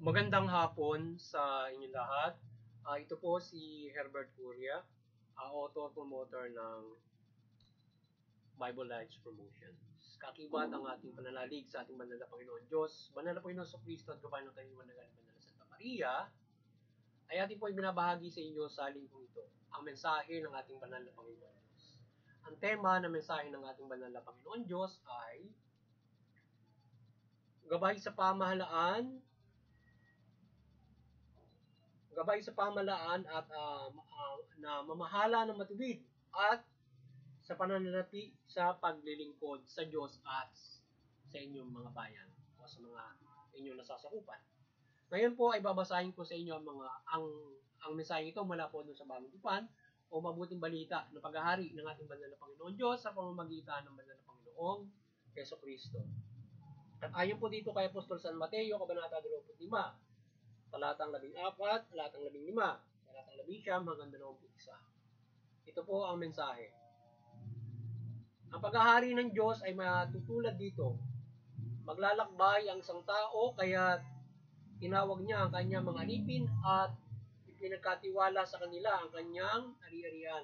Magandang hapon sa inyong lahat. Ito po si Herbert Curia, author promoter ng Bible Lives Promotions. Kakibat ang ating pananalig sa ating banal na Panginoon Diyos, banal na Panginoon sa Kristo at gabayan ng kanyang managal banal na Santa Maria, ay ating po ibinabahagi sa inyo sa linggong ito, ang mensahe ng ating banal na Panginoon Diyos. Ang tema ng mensahe ng ating banal na Panginoon Diyos ay gabay sa pamahalaan at na mamahala ng matuwid at sa pananalapi sa paglilingkod sa Diyos at sa inyong mga bayan o sa mga inyong nasasakupan. Ngayon po ay babasahin ko sa inyo ang mensahe ito mula po doon sa Bagong Tipan o mabuting balita na paghahari ng ating banal na Panginoon Diyos sa pamamagitan ng banal na Panginoong Yeso Kristo. At ayon po dito kay Apostol San Mateo, Kabanata 25, talatang 14, talatang 15, talatang 19 hanggang 21. Ito po ang mensahe. Ang paghahari ng Diyos ay matutulad dito. Maglalakbay ang isang tao kaya tinawag niya ang kanyang mga alipin at ipinagkatiwala sa kanila ang kanyang ari-arian.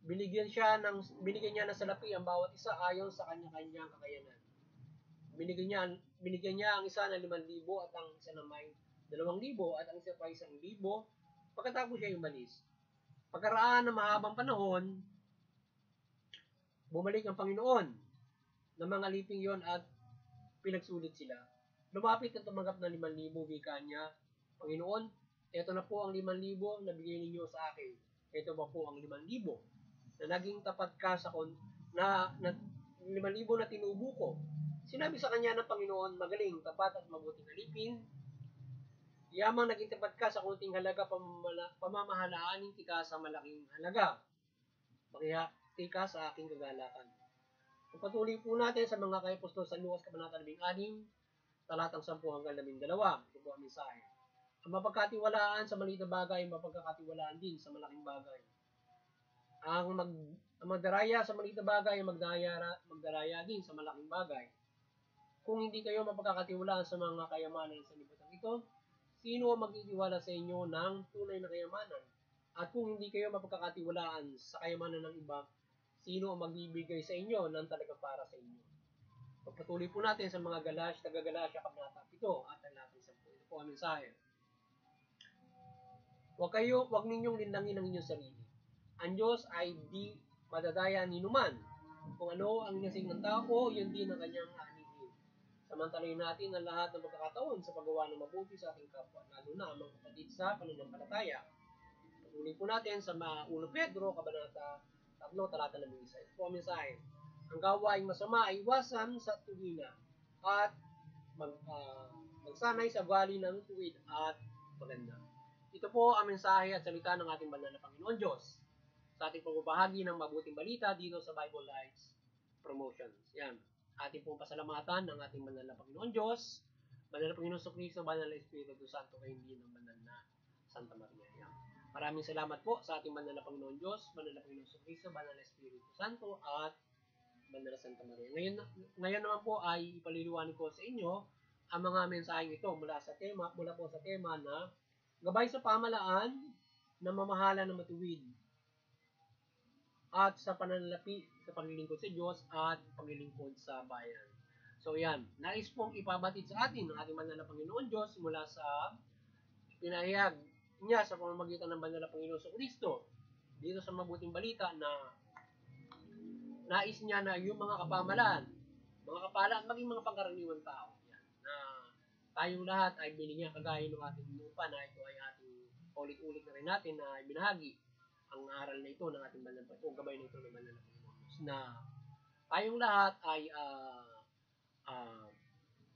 Binigyan niya ng salapi ang bawat isa ayon sa kanya-kanyang kakayanan. Binigyan niya ang isa ng 5,000 at ang isa ng may 2,000 at ang isa pa 1,000. Pagkatapos siya umalis. Pagkaraan ng mahabang panahon, bumalik ang Panginoon ng mga aliping yon at pinagsulit sila. Lumapit at tumanggap ng 5,000, wika niya, Panginoon, ito na po ang 5,000 na bigay ninyo sa akin. Ito pa po ang 5,000 na naging tapat ka sa 5,000 na tinubo ko. Sinabi sa kanya ng Panginoon, magaling, tapat at mabuting alipin. Yamang naging tapat ka sa kunting halaga, pamamalaanin kita sa malaking halaga. Makihati ka sa aking kagalakan. Pagpatuloy po natin sa mga kay Apostol San Lucas, Kabanata 16, talatang 10 hanggang 12. Ito po ang mensahe. Ang mapagkatiwalaan sa maliit na bagay, mapagkakatiwalaan din sa malaking bagay. Ang magdaraya sa maliit na bagay, magdaraya din sa malaking bagay. Kung hindi kayo mapagkakatiwalaan sa mga kayamanan sa lipunan ito, sino ang magtitiwala sa inyo ng tunay na kayamanan? At kung hindi kayo mapagkakatiwalaan sa kayamanan ng iba, sino ang magbibigay sa inyo ng talaga para sa inyo? Pagpatuloy po natin sa mga taga-Galasya, Kabanata 7 at talatang 10. Ito po ang mensahe. Huwag ninyong linlangin ang inyong sarili. Ang Diyos ay di madadaya ni numan. Kung ano ang inasing ng tao, yun din ang kanyang anihin. Samantalayin natin ang lahat ng pagkakataon sa paggawa ng mabuti sa ating kapwa, lalo na ang mga kapatid sa pananampalataya. Patuloy po natin sa 1 Pedro, Kabanata 3, talata 11. Ito po ang mensahe. Ang gawaing masama ay iwasan sa tuwina at magsanay sa ugali ng tuwid at maganda. Ito po ang mensahe at salita ng ating banal na Panginoon Diyos sa ating pagbabahagi ng mabuting balita dito sa Bible Lives Promotions. Yan. Ating pong pasalamatan ng ating banal na Panginoon Diyos, banal na Panginoon sa Kristo, banal na Espiritu Santo, kay hindi ng banal na Santa Maria. Yan. Maraming salamat po sa ating banal na Panginoon Diyos, banal na Panginoon sa Kristo, banal na Espiritu Santo, at banal na Santa Maria. Ngayon naman po ay ipaliliwanag ko sa inyo ang mga mensaheng ito mula po sa tema na gabay sa pamahalaan na mamahala ng matuwid at sa pananalapi sa paglilingkod sa Diyos at paglilingkod sa bayan. So yan, nais pong ipabatid sa atin ng ating banal na Panginoon Diyos mula sa pinahayag niya sa pamamagitan ng banal na Panginoon sa Kristo dito sa mabuting balita na nais niya na yung mga kapamalaan, mga kapalaan, maging mga pangkaraniwang tao. Yan, na tayong lahat ay binigyan kagaya ng ating lupa na ito ay ating ulit-ulit na rin natin na ibinahagi ang aral na ito ng ating banal o gabay na ito ng banal na Panginoon na tayong lahat ay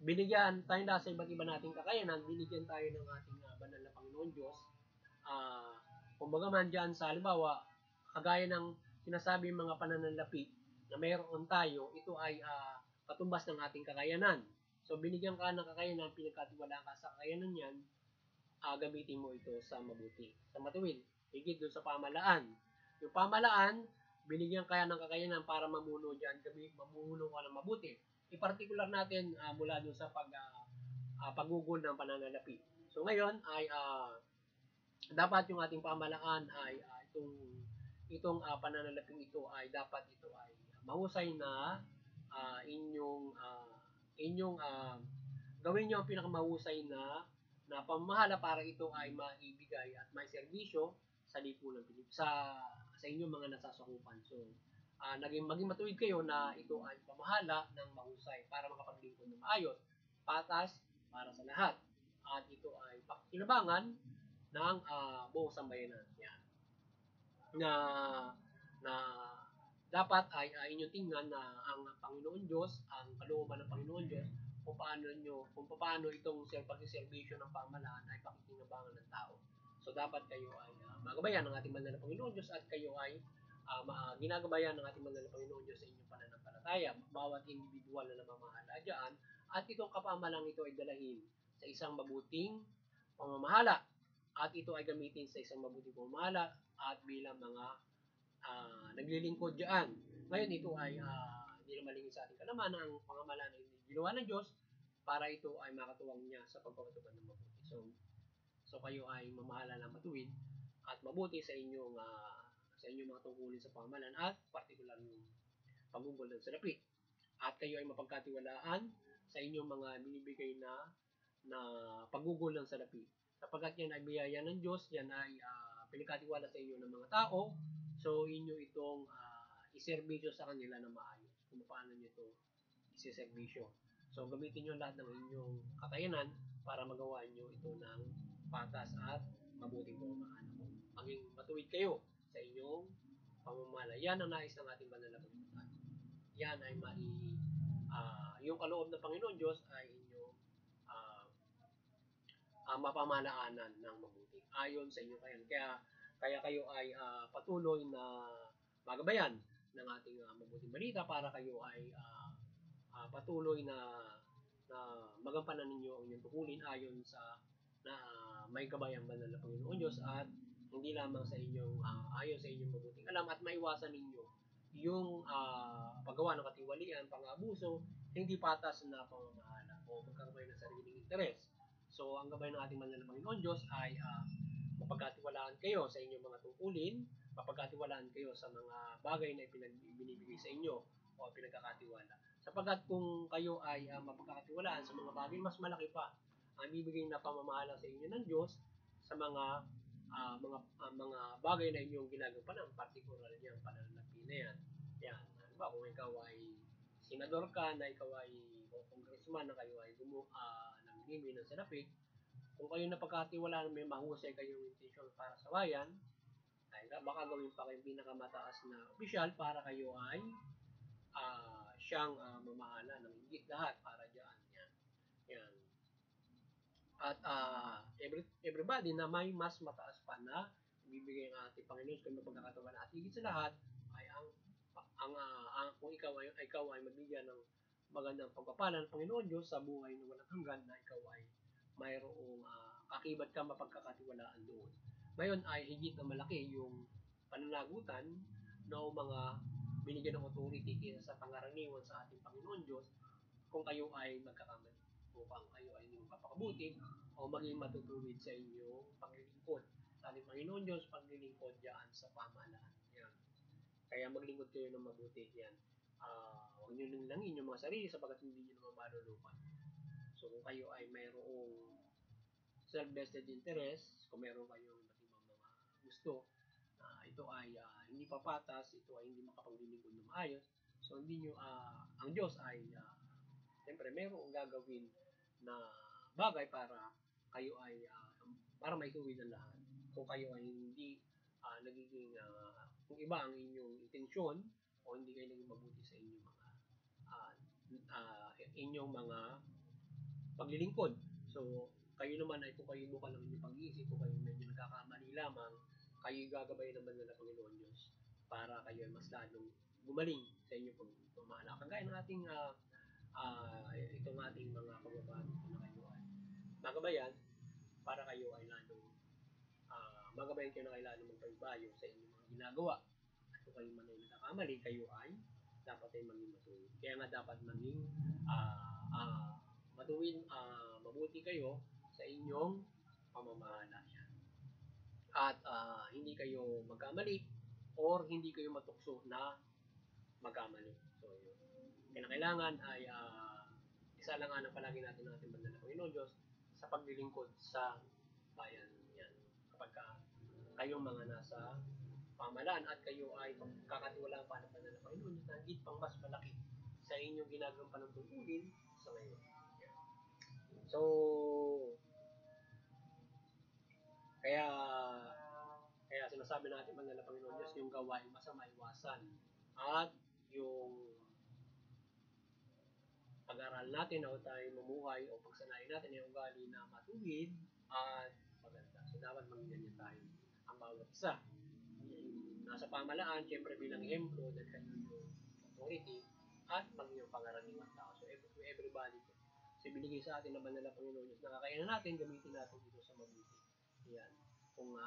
binigyan tayong lahat sa iba't iba nating kakayanan, binigyan tayo ng ating banal na Panginoon Diyos. Kumbaga man dyan sa halimbawa, kagaya ng sinasabi mga pananalapi na mayroon tayo, ito ay katumbas ng ating kakayanan. So binigyan ka ng kakayanan, pinagkatiwalaan ka sa kakayanan yan, gamitin mo ito sa mabuti, sa matuwid. Higit doon sa pamalaan. Yung pamalaan, binigyan kaya ng kakayanan para mamuno dyan, mamuno ka ng mabuti. I-particular natin mula doon sa pagugol ng pananalapi. So ngayon ay dapat yung ating pamahalaan ay itong pananalaping ito ay dapat ito ay mahusay na inyong gawin nyo ang pinakamahusay na pamamahala para ito ay maibigay at may serbisyo sa lipunan sa inyong mga nasasakupan. So maging matuwid kayo na ito ay pamahala ng mahusay para makapaglingkod ng maayos, patas para sa lahat. At ito ay pakinabangan ng buong sambayanan. Yan. Na dapat ay inyong tingnan na ang Panginoon Diyos, ang kalooban ng Panginoon Diyos, kung paano itong pagsiservisyo ng pamahalaan ay pakikinabangan ng tao. So dapat kayo ay magabayan ng ating banal na Panginoon Diyos at kayo ay ginagabayan ng ating banal na Panginoon Diyos sa inyong pananampalataya. Bawat individual na namamahala dyan at itong kapamahalang ito ay dalahin sa isang mabuting pamamahala at ito ay gamitin sa isang mabuting pamamahala at bilang mga naglilingkod dyan. Ngayon ito ay hindi na malingin sa ating kalaman ang pamamahala na ginawa ng Diyos para ito ay makatuwang niya sa pagpapatupad ng mabuti. So kayo ay mamahala ng matuwid at mabuti sa inyong mga tungkulin sa pamahalaan at partikular yung pagugol ng salapi. At kayo ay mapagkatiwalaan sa inyong mga binibigay na pagugol ng salapi. Sapagkat yan ay biyaya ng Diyos, yan ay pinagkatiwala sa inyo ng mga tao, so inyo itong iserbisyo sa kanila na maayos. Kung paano nyo ito iserbisyo. So gamitin nyo lahat ng inyong kakayanan para magawa nyo ito ng patas at mabuting pamamahala. Maging matuwid kayo sa inyong pamamahala. Yan ang nais ng ating banal na Panginoon. Yan ay yung kaloob ng Panginoon Diyos ay inyong mapamalaanan ng mabuti ayon sa inyong kayan. Kaya kayo ay patuloy na magabayan ng ating mabuting balita para kayo ay patuloy na magampanan ninyo ang inyong tukulin ayon sa may gabayang banal na Panginoon Diyos at hindi lamang sa inyong ayon sa inyong mabuting alam at maiwasan ninyo yung paggawa ng katiwalian, pang-abuso, hindi patas na pamamahala o pagkakabay ng sariling interes. So, ang gabay ng ating banal na Panginoon Diyos ay mapagkatiwalaan kayo sa inyong mga tungkulin, mapagkatiwalaan kayo sa mga bagay na binibigay sa inyo o pinagkakatiwala. Sapagkat kung kayo ay mapagkakatiwalaan sa mga bagay, mas malaki pa ang bibigay na pamamahala sa inyo ng Diyos sa mga bagay na inyong ginagampanan, partikular niyang pananalapi na yan. Yan. Diba, kung ikaw ay senador ka, na ikaw ay congressman, na kayo ay namimili ng salapi, kung kayo napagkatiwalaan may mahusay kayong intensyon para sa bayan, ay baka gawin pa kayong pinakamataas na opisyal para kayo ay siyang mamahala ng higit lahat para dyan. Yan. At everybody na may mas mataas pa na ibibigay ng ating Panginoon kung mapagkakatawanan at higit sa lahat ay kung ikaw ay mabigyan ng magandang pagpapala ng Panginoon Diyos sa buhay na walang hanggan na ikaw ay mayroong kakibat ka mapagkakatiwalaan doon. Ngayon ay higit na malaki yung pananagutan ng mga binigyan ng authority kaysa sa pangaraniwan sa ating Panginoon Diyos kung kayo ay magkakamali upang kayo ay hindi magpapakabuti o maging matutuwid sa inyong paglilingkod sa ating Panginoon Diyos, paglilingkod diyan sa pamahalaan. Yan. Kaya maglingkod kayo ng mabuti. Yan. Huwag nyo nilangin yung mga sarili sapagkat hindi nyo naman malulupan. So kung kayo ay mayroong self-vested interest, kung mayroon kayong iba't ibang mga gusto, ito ay hindi papatas, ito ay hindi makapaglilingkod ng maayos, so hindi nyo, ang Diyos ay siyempre mayroong gagawin na bagay para kayo ay para maituwid ang lahat. Kung kayo ay hindi nagiging kung iba ang inyong intensyon o hindi kayo naging mabuti sa inyong mga paglilingkod. So, kayo naman ay kung kayo buka lang inyong pag-iisip, kung kayo medyo nagkakamali lamang, kayo gagabay naman ng Panginoon Diyos para kayo ay mas lalong gumaling sa inyong pagmamahala. Kagaya ng ating itong ating mga pagbabati na kayo ay magabayan para kayo ay lalong magabayan kayo na kayo lalong magpagbayo sa inyong mga ginagawa. At kung kayo man ay nagkakamali, kayo ay dapat ay maging matuwid. Kaya nga dapat maging mabuti kayo sa inyong pamamahala. At hindi kayo magkamali or hindi kayo matukso na magkamali. So, yun. Kailangan ay isa lang ang palagi natin ng ating banal na Panginoon Diyos sa paglilingkod sa bayan. Yan. Kapag kayong mga nasa pamalaan at kayo ay kakatiwalaan pa ng banal na Panginoon Diyos na higit pang mas malaki sa inyong ginagampanan ng tungkulin sa ngayon. Yan. So, kaya sinasabi natin banal na Panginoon Diyos yung gawain masama iwasan at yung pag-aral natin o tayo mamuhay o pagsanayin natin yung ugali na matuwid at maganda. So, dapat maging ganyan tayo ang bawat isa. Nasa pamalaan, syempre bilang ehemplo, dahil kayo yung authority at maging yung pangaraniwang tao. So, everybody ko. So, binigay sa atin na banal na Panginoon Diyos. Nakakayanan natin, gamitin natin dito sa mabuti. Yan. Kung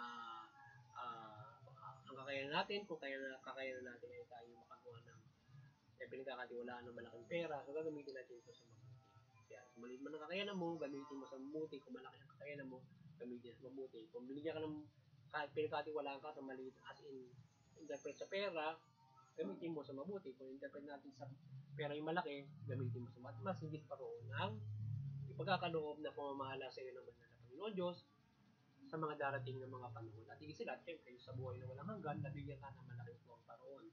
ang kakayanan natin, kung kakayanan natin ay tayo makagawa ng pinagkakatiwalaan ng malaking pera, so gagamitin natin ito sa mabuti. Yan. Kung maliit man ang kakayanan mo, gamitin mo sa mabuti. Kung malaki ang kakayanan mo, gamitin sa mabuti. Kung binigyan ka ng pinagkatiwalaan ka sa maliit as in interpret sa pera, gamitin mo sa mabuti. Kung interpret natin sa pera yung malaki, gamitin mo sa mas higit pa roon ang ipagkakaloob na pamamahala sa iyo ng banal na Panginoon Diyos sa mga darating ng mga panahon. At higit sila, syempre, sa buhay na walang hanggan, nabigyan ka ng malaking tuwang paroon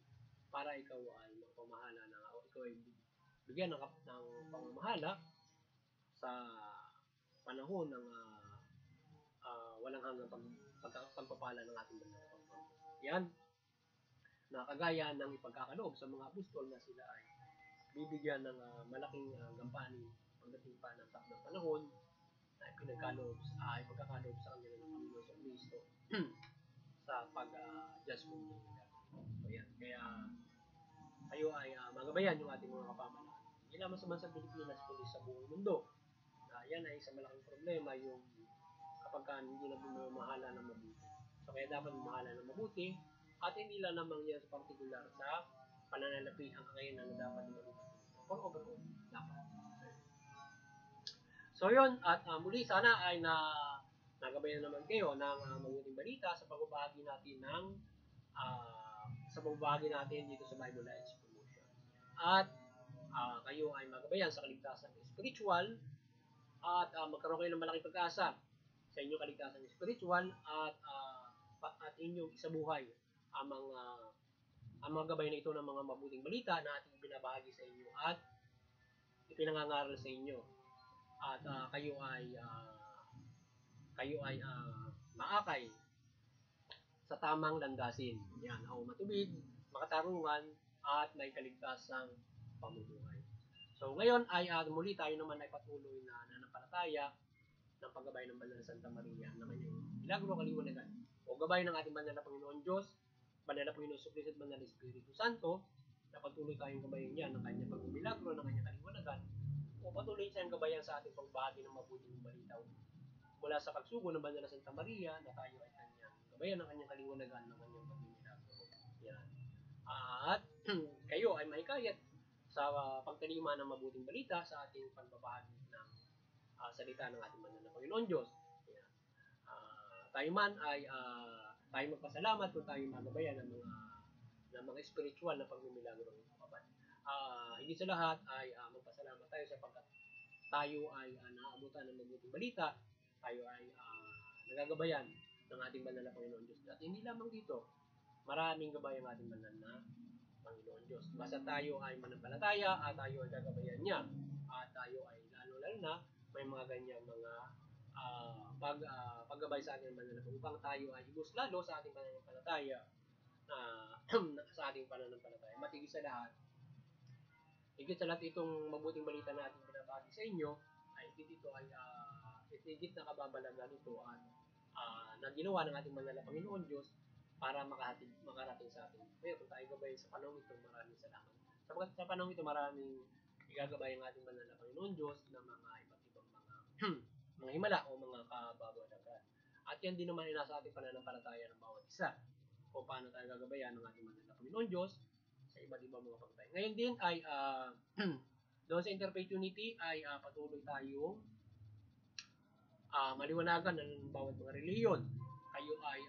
para ikaw ay magpamahala o ikaw ay bigyan ng pamamahala sa panahon ng walang hanggang pagpapala ng ating banal na Panginoon. Yan, na kagaya ng ipagkakaloob sa mga apostol na sila ay bibigyan ng malaking gampanin pagdating pa ng takdang panahon na ipagkakaloob sa kanila ng Panginoon sa Kristo sa pag-judgment nila. So yan, kaya kayo ay magabayan yung ating mga kapamalaan. Hindi lamang sa bansang Pilipinas, kundi sa buong mundo. Yan ay isang malaking problema yung kapag hindi na bumamahala ng mabuti. So kaya dapat bumahala ng mabuti at hindi lang naman yan sa particular sa pananalapi ang kakayanan na dapat imalupan. For overall, dapat. So yun, at muli sana ay nagabayan naman kayo ng mabuting balita sa pagbabahagi natin ng sa pagbabahagi natin dito sa Bible Lights Promotion. At kayo ay magabayan sa kaligtasan spiritual at magkaroon kayo ng malaking pag-asa sa inyong kaligtasan spiritual at inyong isabuhay ang mga gabay na ito ng mga mabuting balita na ating binabahagi sa inyo at ipinangangaral sa inyo. At kayo ay maakay sa tamang landasin. Yan, o matuwid, makatarungan, at may kaligtasang pamumuhay. So ngayon ay muli tayo naman ay patuloy na nanampalataya ng paggabay ng Banal na Santa Maria na kanyang milagro kaliwanagan o gabay ng ating Banal na Panginoon Diyos, Banal na Panginoon Jesucristo at Banal na Espiritu Santo na patuloy tayong gabayan niya ng kanyang pagmilagro, ng kanyang kaliwanagan o patuloy siyang gabayan sa ating pagbahagi ng mabuting balita mula sa pagsugo ng Banal na Santa Maria na tayo ay kanyang gabayan ng kanyang kaliwanagan ng kanyang pagmimilagro. Yan. At kayo ay mahikayat sa pagtalima ng mabuting balita sa ating pagbabahagi ng salita ng ating Banal na Panginoon Diyos. Yan. Tayo man ay tayo magpasalamat kung tayo magabayan ng mga spiritual na pagmimilagro ng kapatid. Hindi sa lahat ay magpasalamat tayo sapagkat tayo ay naaabutan ng mabuting balita, tayo ay nagagabayan ng ating Banal na Panginoon Diyos. At hindi lamang dito, maraming gabay ang ating Banal na Panginoon Diyos. Basta tayo ay manampalataya at tayo ay gagabayan niya at tayo ay lalo-lalo na may mga ganyang mga paggabay sa ating Banal na Panginoon upang tayo ay ibus lalo sa ating pananampalataya sa ating pananampalataya. Matigit sa lahat, itong mabuting balita na ating binabahagi sa inyo ay ito ay higit na kababalagan ito at na ginawa ng ating Banal na Panginoon Diyos para makarating sa atin. Kaya kung tayo gabay sa panahon ito, maraming salamat. Sapagkat sa panahon ito, maraming igagabay ang ating Banal na Panginoon Diyos na mga iba't ibang mga himala o mga kababalagan. At yan din naman ay nasa ating pananampalataya ng bawat isa kung paano tayo gagabayan ng ating Banal na Panginoon Diyos sa iba't ibang mga pagtay. Ngayon din ay Doon sa Interfaith Unity ay patuloy tayong maliwanagan ng bawat mga reliyon. Kayo ay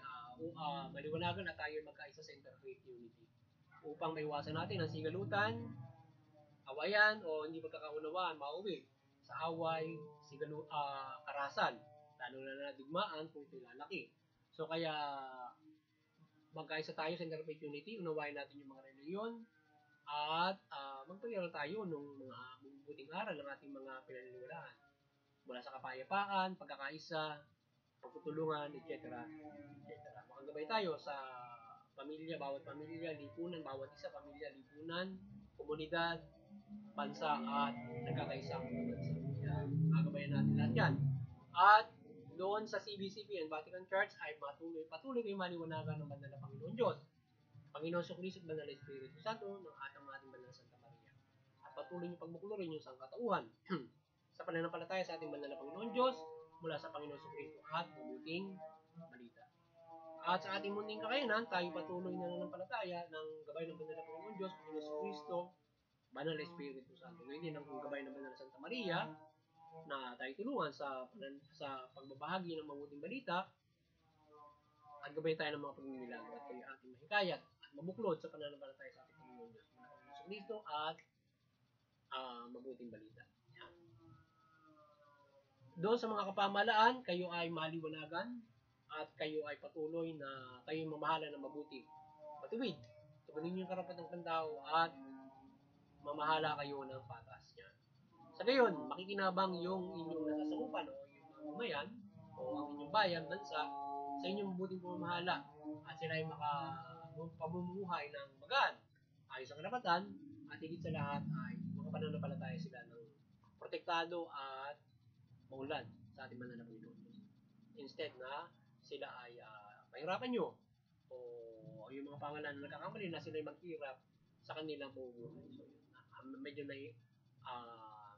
maliwanagan at tayo magkaisa sa Interfaith Unity upang maiwasan natin ang sigalutan, awayan o hindi pagkakaunawaan, mauwi sa away, karasan, lalo na digmaan kung ito'y lalaki. So kaya magkaisa tayo sa Interfaith Unity, unawain natin yung mga reliyon at magpagyaral tayo ng mga mabubuting aral ng ating mga pinaniniwalaan mula sa kapayapaan, pagkakaisa, pagtutulungan, etc. Makagabay tayo sa pamilya, bawat pamilya, lipunan, bawat isa, pamilya, lipunan, komunidad, bansa, at nagkakaisang bansa. Magabayan natin lahat yan. At doon sa CBCP and Vatican Church ay patuloy kayo maliwanagan ng banal na Panginoon Diyos, Panginoon Jesucristo at Banal na Espiritu Santo ng ating banal na Santa Maria. At patuloy niyo pagmuklurin yung sangkatauhan sa pananampalataya sa ating banal na Panginoon Diyos mula sa Panginoon Jesucristo at mabuting balita. At sa ating munding kakayanan, tayo patuloy na nanampalataya ng gabay ng banal na Panginoon Diyos, Panginoon Jesucristo, Banal na Espiritu Santo. Ngayon din ang gabay ng banal na Santa Maria na tayo tulungan sa pagbabahagi ng mabuting balita at gabay tayo ng mga pagmimilagro at tayo ating mahikayat at mabuklod sa pananampalataya sa ating Panginoon Diyos, Panginoon Jesucristo at mabuting balita. Doon sa mga kapamalaan, kayo ay maliwanagan at kayo ay patuloy na kayo mamahala ng mabuti. Matuwid, tugunin niyo yung karapatang pantao at mamahala kayo ng patas niya. Sa gayon, makikinabang yung inyong nasasakupan o yung mga mamayan o ang inyong bayan, bansa, sa inyong mabuting pamamahala at sila ay makapamumuhay ng magaan, ayos sa karapatan, at higit sa lahat ay makapananampalataya sila ng protektado at maunlad sa ating banal na Panginoon Diyos. Instead na sila ay pahirapan nyo o yung mga pangalan na nagkakamali na sila ay maghirap sa kanilang pamumuhay. So,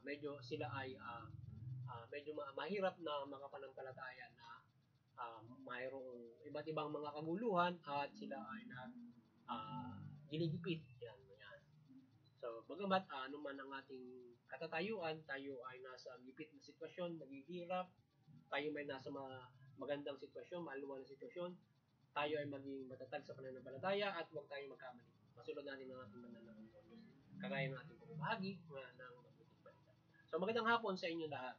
medyo sila ay medyo mahirap na makapanampalataya na mayroong iba't ibang mga kaguluhan at sila ay ginigipit. Yan. So, bagamat anuman ang ating katatayuan, tayo ay nasa gipit na sitwasyon, naghihirap, tayo may nasa magandang sitwasyon, maluwang na sitwasyon, tayo ay maging matatag sa pananampalataya at huwag tayong magkamali. Masunod natin ang ating banal na Panginoon, kagaya ng ating pagbahagi ng mabuting balita. So, magandang hapon sa inyo lahat.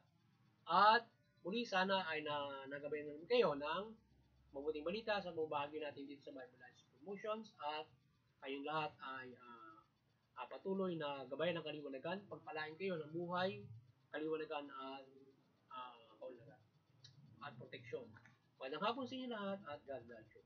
At muli sana ay nagabayan kayo ng mabuting balita sa pagbahagi natin dito sa Bible Lives Promotions at kayong lahat ay patuloy na gabayan ng kaliwanagan, pagpalain kayo ng buhay, kaliwanagan at kaunlaran at proteksyon. Magandang hapon sa inyo lahat at God bless you.